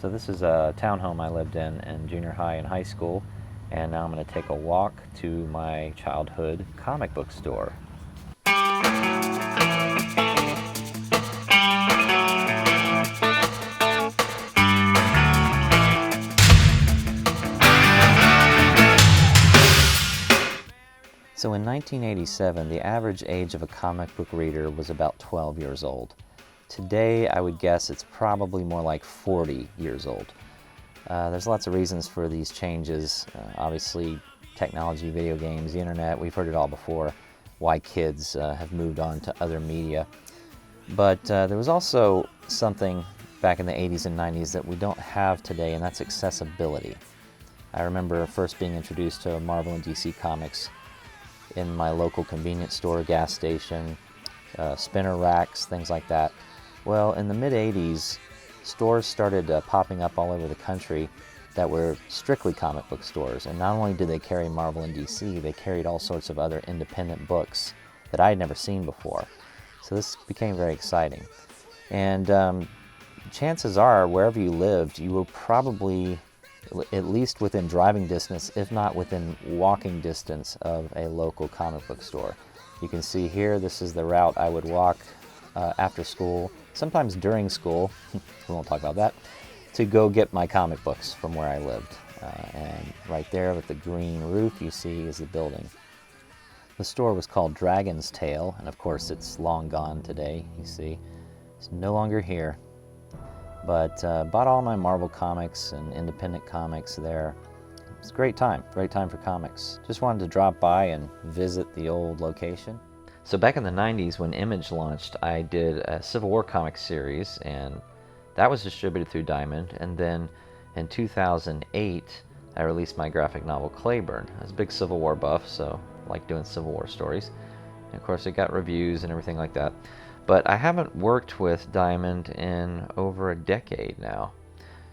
So this is a townhome I lived in junior high and high school, and now I'm going to take a walk to my childhood comic book store. So in 1987, the average age of a comic book reader was about 12 years old. Today, I would guess it's probably more like 40 years old. There's lots of reasons for these changes. Obviously, technology, video games, the internet, we've heard it all before, why kids have moved on to other media. But there was also something back in the 80s and 90s that we don't have today, and that's accessibility. I remember first being introduced to Marvel and DC comics in my local convenience store, gas station, spinner racks, things like that. Well, in the mid-80s, stores started popping up all over the country that were strictly comic book stores. And not only did they carry Marvel and DC, they carried all sorts of other independent books that I had never seen before. So this became very exciting. And chances are, wherever you lived, you were probably at least within driving distance, if not within walking distance of a local comic book store. You can see here, this is the route I would walk after school, sometimes during school, we won't talk about that, to go get my comic books from where I lived. And right there with the green roof you see is the building. The store was called Dragon's Tail, and of course it's long gone today, you see. It's no longer here. But bought all my Marvel comics and independent comics there. It's a great time for comics. Just wanted to drop by and visit the old location. So back in the 90s when Image launched, I did a Civil War comic series, and that was distributed through Diamond. And then in 2008, I released my graphic novel Clayburn. I was a big Civil War buff, so I like doing Civil War stories. And of course it got reviews and everything like that. But I haven't worked with Diamond in over a decade now.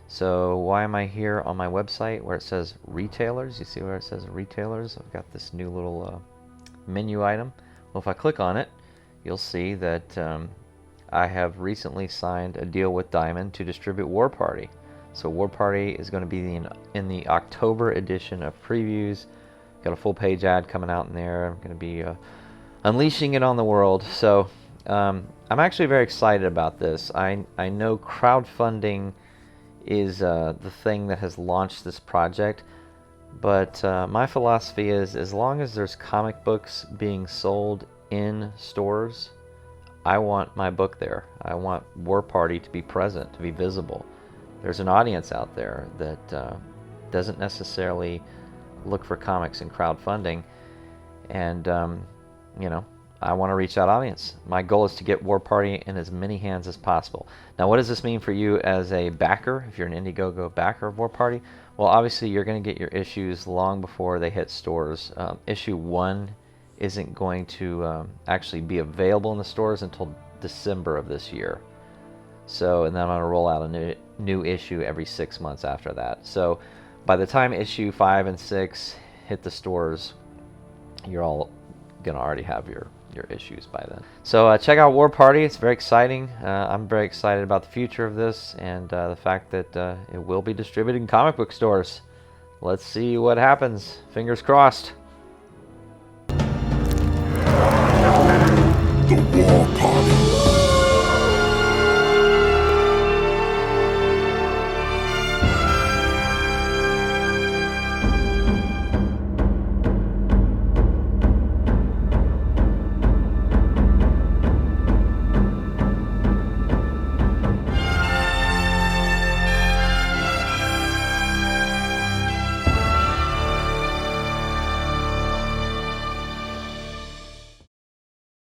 So why am I here on my website where it says retailers? You see where it says retailers? I've got this new little menu item. Well, if I click on it, you'll see that I have recently signed a deal with Diamond to distribute War Party. So War Party is going to be in the October edition of previews. Got a full page ad coming out in there. I'm going to be unleashing it on the world. So I'm actually very excited about this. I know crowdfunding is the thing that has launched this project, but my philosophy is as long as there's comic books being sold in stores, I want my book there. I want War Party to be present, to be visible. There's an audience out there that doesn't necessarily look for comics in crowdfunding, and you know, I want to reach that audience. My goal is to get War Party in as many hands as possible. Now, what does this mean for you as a backer, if you're an Indiegogo backer of War Party? Well, obviously, you're going to get your issues long before they hit stores. Issue 1 isn't going to actually be available in the stores until December of this year. So, and then I'm going to roll out a new issue every 6 months after that. So, by the time issue 5 and 6 hit the stores, you're all going to already have your issues by then. So check out War Party. It's very exciting. I'm very excited about the future of this and the fact that it will be distributed in comic book stores. Let's see what happens. Fingers crossed. The War Party.